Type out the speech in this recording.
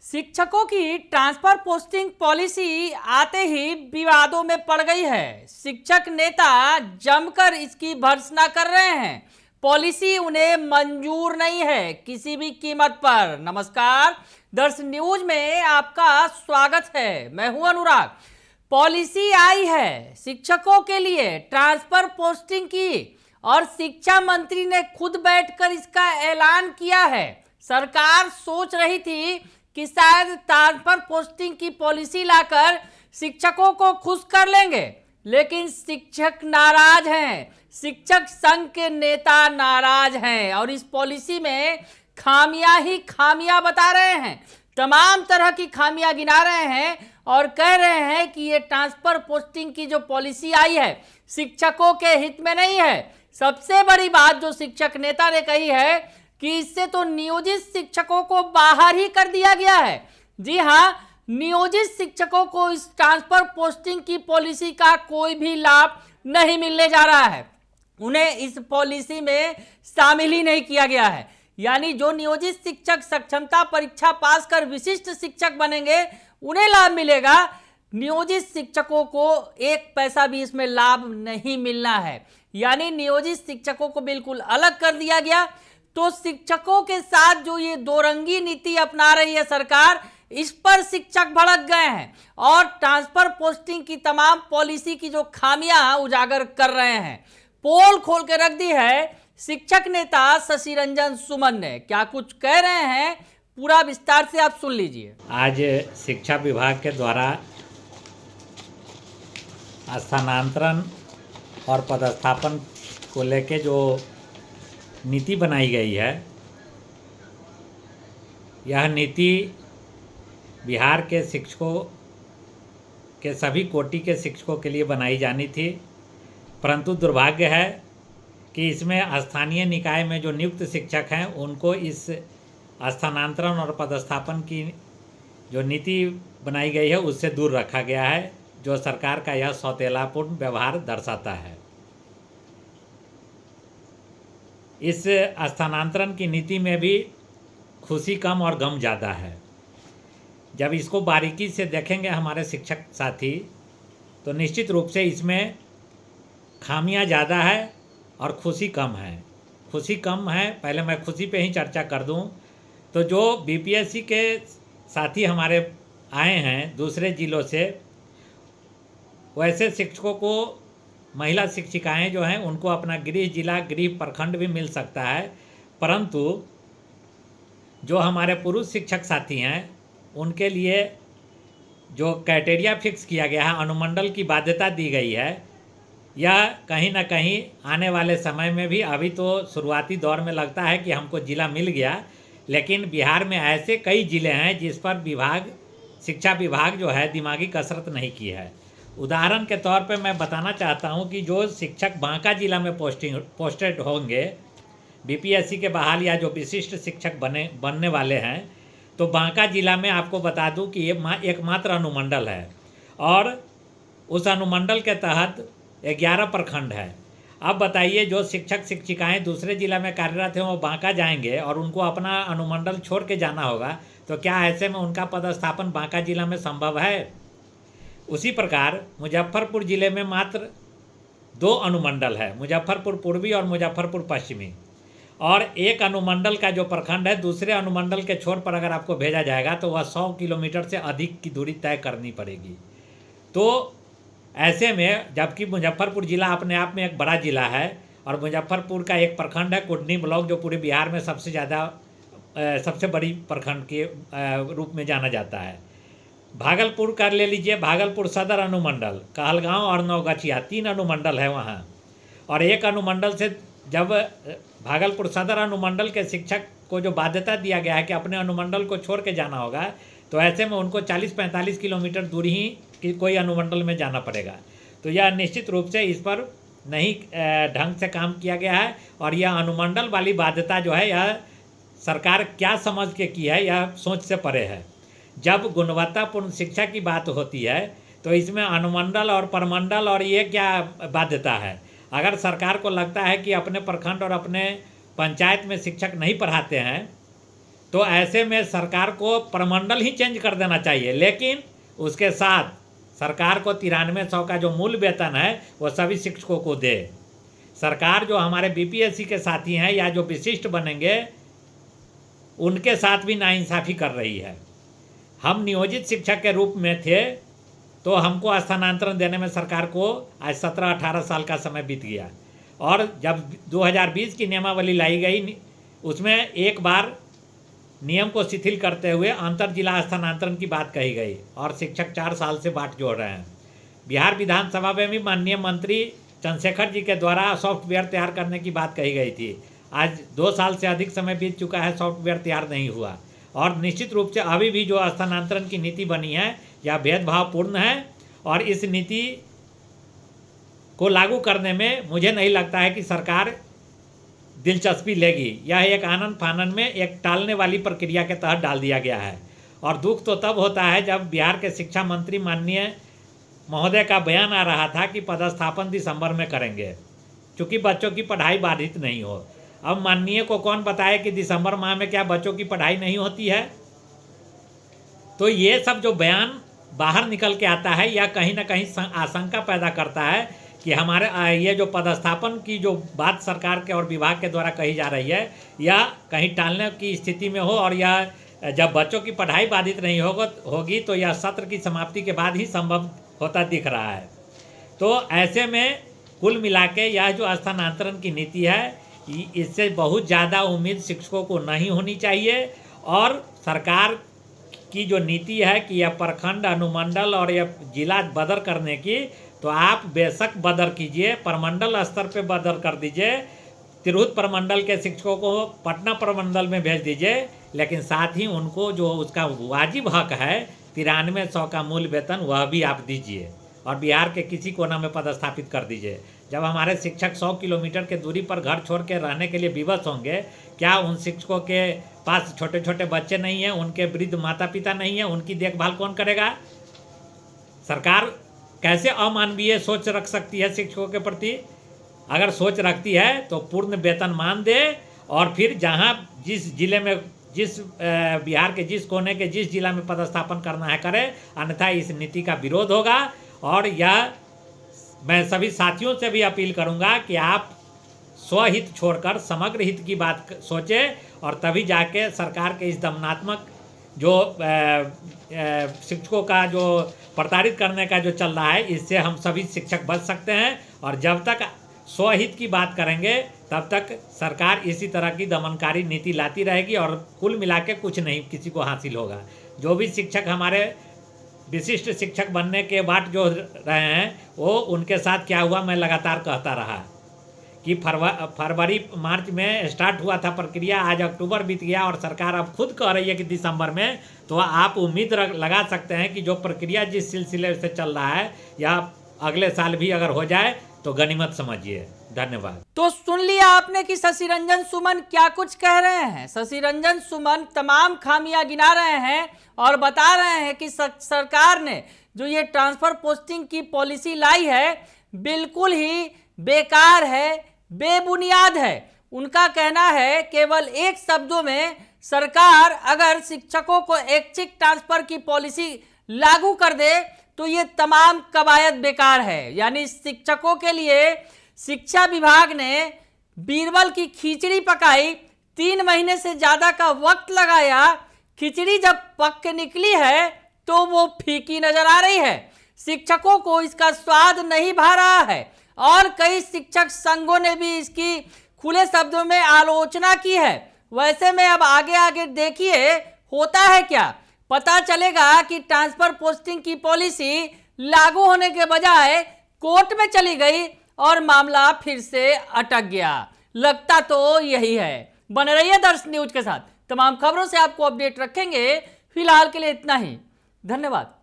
शिक्षकों की transfer posting policy आते ही विवादों में पड़ गई है। शिक्षक नेता जमकर इसकी भर्त्सना कर रहे हैं। पॉलिसी उन्हें मंजूर नहीं है किसी भी कीमत पर। नमस्कार, दर्शन न्यूज में आपका स्वागत है। मैं हूं अनुराग। पॉलिसी आई है शिक्षकों के लिए ट्रांसफर पोस्टिंग की और शिक्षा मंत्री ने खुद बैठकर इसका ऐलान किया है। सरकार सोच रही थी कि शायद ट्रांसफर पोस्टिंग की पॉलिसी लाकर शिक्षकों को खुश कर लेंगे, लेकिन शिक्षक नाराज हैं। शिक्षक संघ के नेता नाराज हैं और इस पॉलिसी में खामियां ही खामियां बता रहे हैं। तमाम तरह की खामियां गिना रहे हैं और कह रहे हैं कि ये ट्रांसफर पोस्टिंग की जो पॉलिसी आई है शिक्षकों के हित में नहीं है। सबसे बड़ी बात जो शिक्षक नेता ने कही है कि इससे तो नियोजित शिक्षकों को बाहर ही कर दिया गया है। जी हाँ, नियोजित शिक्षकों को इस ट्रांसफर पोस्टिंग की पॉलिसी का कोई भी लाभ नहीं मिलने जा रहा है। उन्हें इस पॉलिसी में शामिल ही नहीं किया गया है। यानी जो नियोजित शिक्षक सक्षमता परीक्षा पास कर विशिष्ट शिक्षक बनेंगे उन्हें लाभ मिलेगा। नियोजित शिक्षकों को एक पैसा भी इसमें लाभ नहीं मिलना है। यानी नियोजित शिक्षकों को बिल्कुल अलग कर दिया गया। तो शिक्षकों के साथ जो ये दोरंगी नीति अपना रही है सरकार, इस पर शिक्षक भड़क गए हैं और ट्रांसफर पोस्टिंग की तमाम पॉलिसी की जो खामियां उजागर कर रहे हैं। पोल खोल के रख दी है शिक्षक नेता शशि रंजन सुमन ने। क्या कुछ कह रहे हैं, पूरा विस्तार से आप सुन लीजिए। आज शिक्षा विभाग के द्वारा स्थानांतरण और पदस्थापन को लेकर जो नीति बनाई गई है, यह नीति बिहार के शिक्षकों के सभी कोटि के शिक्षकों के लिए बनाई जानी थी। परंतु दुर्भाग्य है कि इसमें स्थानीय निकाय में जो नियुक्त शिक्षक हैं उनको इस स्थानांतरण और पदस्थापन की जो नीति बनाई गई है उससे दूर रखा गया है, जो सरकार का यह सौतेलापूर्ण व्यवहार दर्शाता है। इस स्थानांतरण की नीति में भी खुशी कम और गम ज़्यादा है। जब इसको बारीकी से देखेंगे हमारे शिक्षक साथी, तो निश्चित रूप से इसमें खामियां ज़्यादा है और खुशी कम है। खुशी कम है, पहले मैं खुशी पे ही चर्चा कर दूं तो जो बीपीएससी के साथी हमारे आए हैं दूसरे ज़िलों से, वैसे शिक्षकों को महिला शिक्षिकाएं जो हैं उनको अपना गृह जिला गृह प्रखंड भी मिल सकता है। परंतु जो हमारे पुरुष शिक्षक साथी हैं उनके लिए जो क्राइटेरिया फिक्स किया गया है, अनुमंडल की बाध्यता दी गई है, यह कहीं ना कहीं आने वाले समय में भी, अभी तो शुरुआती दौर में लगता है कि हमको ज़िला मिल गया, लेकिन बिहार में ऐसे कई ज़िले हैं जिस पर शिक्षा विभाग जो है दिमागी कसरत नहीं की है। उदाहरण के तौर पे मैं बताना चाहता हूं कि जो शिक्षक बांका जिला में पोस्टेड होंगे बीपीएससी के बहाल या जो विशिष्ट शिक्षक बनने वाले हैं, तो बांका जिला में आपको बता दूं कि ये एकमात्र अनुमंडल है और उस अनुमंडल के तहत 11 प्रखंड है। अब बताइए, जो शिक्षक शिक्षिकाएं दूसरे जिला में कार्यरत हैं वो बांका जाएंगे और उनको अपना अनुमंडल छोड़ के जाना होगा, तो क्या ऐसे में उनका पदस्थापन बांका जिला में संभव है? उसी प्रकार मुजफ्फरपुर ज़िले में मात्र 2 अनुमंडल है, मुजफ्फरपुर पूर्वी और मुजफ्फरपुर पश्चिमी, और एक अनुमंडल का जो प्रखंड है दूसरे अनुमंडल के छोर पर अगर आपको भेजा जाएगा तो वह 100 किलोमीटर से अधिक की दूरी तय करनी पड़ेगी। तो ऐसे में, जबकि मुजफ्फरपुर ज़िला अपने आप में एक बड़ा ज़िला है और मुजफ्फरपुर का एक प्रखंड है कुडनी ब्लॉक, जो पूरे बिहार में सबसे बड़ी प्रखंड के रूप में जाना जाता है। भागलपुर कर ले लीजिए, भागलपुर सदर अनुमंडल, कहलगांव और नवगछिया 3 अनुमंडल है वहाँ, और एक अनुमंडल से जब भागलपुर सदर अनुमंडल के शिक्षक को जो बाध्यता दिया गया है कि अपने अनुमंडल को छोड़ के जाना होगा, तो ऐसे में उनको 40-45 किलोमीटर दूर ही कोई अनुमंडल में जाना पड़ेगा। तो यह निश्चित रूप से इस पर नहीं ढंग से काम किया गया है और यह अनुमंडल वाली बाध्यता जो है यह सरकार क्या समझ के की है, यह सोच से परे है। जब गुणवत्तापूर्ण शिक्षा की बात होती है तो इसमें अनुमंडल और परमंडल और ये क्या बाध्यता है? अगर सरकार को लगता है कि अपने प्रखंड और अपने पंचायत में शिक्षक नहीं पढ़ाते हैं तो ऐसे में सरकार को प्रमंडल ही चेंज कर देना चाहिए, लेकिन उसके साथ सरकार को 9300 का जो मूल वेतन है वो सभी शिक्षकों को दे। सरकार जो हमारे बीपीएससी के साथी हैं या जो विशिष्ट बनेंगे उनके साथ भी नाइंसाफ़ी कर रही है। हम नियोजित शिक्षक के रूप में थे तो हमको स्थानांतरण देने में सरकार को आज 17-18 साल का समय बीत गया, और जब 2020 की नियमावली लाई गई उसमें एक बार नियम को शिथिल करते हुए अंतर जिला स्थानांतरण की बात कही गई और शिक्षक 4 साल से बाट जोड़ रहे हैं। बिहार विधानसभा में भी माननीय मंत्री चंद्रशेखर जी के द्वारा सॉफ्टवेयर तैयार करने की बात कही गई थी। आज 2 साल से अधिक समय बीत चुका है, सॉफ्टवेयर तैयार नहीं हुआ, और निश्चित रूप से अभी भी जो स्थानांतरण की नीति बनी है यह भेदभावपूर्ण है, और इस नीति को लागू करने में मुझे नहीं लगता है कि सरकार दिलचस्पी लेगी। यह एक आनन फानन में एक टालने वाली प्रक्रिया के तहत डाल दिया गया है, और दुख तो तब होता है जब बिहार के शिक्षा मंत्री माननीय महोदय का बयान आ रहा था कि पदस्थापन दिसंबर में करेंगे, क्योंकि बच्चों की पढ़ाई बाधित नहीं हो। अब माननीय को कौन बताए कि दिसंबर माह में क्या बच्चों की पढ़ाई नहीं होती है? तो ये सब जो बयान बाहर निकल के आता है यह कहीं ना कहीं आशंका पैदा करता है कि हमारे ये जो पदस्थापन की जो बात सरकार के और विभाग के द्वारा कही जा रही है यह कहीं टालने की स्थिति में हो, और यह जब बच्चों की पढ़ाई बाधित नहीं होगी तो यह सत्र की समाप्ति के बाद ही संभव होता दिख रहा है। तो ऐसे में कुल मिला के यह जो स्थानांतरण की नीति है इससे बहुत ज़्यादा उम्मीद शिक्षकों को नहीं होनी चाहिए, और सरकार की जो नीति है कि यह प्रखंड, अनुमंडल और यह जिला बदर करने की, तो आप बेशक बदर कीजिए, प्रमंडल स्तर पे बदर कर दीजिए, तिरहुत प्रमंडल के शिक्षकों को पटना प्रमंडल में भेज दीजिए, लेकिन साथ ही उनको जो उसका वाजिब हक है 9300 का मूल वेतन वह भी आप दीजिए, और बिहार के किसी कोना में पदस्थापित कर दीजिए। जब हमारे शिक्षक 100 किलोमीटर के दूरी पर घर छोड़ के रहने के लिए विवश होंगे, क्या उन शिक्षकों के पास छोटे छोटे बच्चे नहीं हैं, उनके वृद्ध माता पिता नहीं हैं, उनकी देखभाल कौन करेगा? सरकार कैसे अमानवीय सोच रख सकती है शिक्षकों के प्रति? अगर सोच रखती है तो पूर्ण वेतन मान दे, और फिर जहां जिस जिले में बिहार के जिस कोने के जिस जिला में पदस्थापन करना है करे, अन्यथा इस नीति का विरोध होगा। और यह मैं सभी साथियों से भी अपील करूंगा कि आप स्वहित छोड़कर समग्र हित की बात सोचें, और तभी जाके सरकार के इस दमनात्मक जो शिक्षकों का जो प्रताड़ित करने का जो चल रहा है इससे हम सभी शिक्षक बच सकते हैं। और जब तक स्वहित की बात करेंगे तब तक सरकार इसी तरह की दमनकारी नीति लाती रहेगी, और कुल मिला के कुछ नहीं किसी को हासिल होगा। जो भी शिक्षक हमारे विशिष्ट शिक्षक बनने के बाद जो रहे हैं वो उनके साथ क्या हुआ मैं लगातार कहता रहा कि फरवरी मार्च में स्टार्ट हुआ था प्रक्रिया, आज अक्टूबर बीत गया और सरकार अब खुद कह रही है कि दिसंबर में। तो आप उम्मीद लगा सकते हैं कि जो प्रक्रिया जिस सिलसिले से चल रहा है या अगले साल भी अगर हो जाए तो गनीमत समझिए। धन्यवाद। तो सुन लिया आपने कि शशि रंजन सुमन क्या कुछ कह रहे हैं। शशि रंजन सुमन तमाम खामियां गिना रहे हैं और बता रहे हैं कि सरकार ने जो ये ट्रांसफर पोस्टिंग की पॉलिसी लाई है बिल्कुल ही बेकार है, बेबुनियाद है। उनका कहना है केवल एक शब्दों में, सरकार अगर शिक्षकों को ऐच्छिक ट्रांसफर की पॉलिसी लागू कर दे तो ये तमाम कवायद बेकार है। यानी शिक्षकों के लिए शिक्षा विभाग ने बीरबल की खिचड़ी पकाई, 3 महीने से ज्यादा का वक्त लगाया, खिचड़ी जब पक के निकली है तो वो फीकी नजर आ रही है। शिक्षकों को इसका स्वाद नहीं भा रहा है और कई शिक्षक संघों ने भी इसकी खुले शब्दों में आलोचना की है। वैसे में अब आगे आगे देखिए होता है क्या, पता चलेगा कि ट्रांसफर पोस्टिंग की पॉलिसी लागू होने के बजाय कोर्ट में चली गई और मामला फिर से अटक गया। लगता तो यही है। बने रहिए दर्श न्यूज के साथ, तमाम खबरों से आपको अपडेट रखेंगे। फिलहाल के लिए इतना ही, धन्यवाद।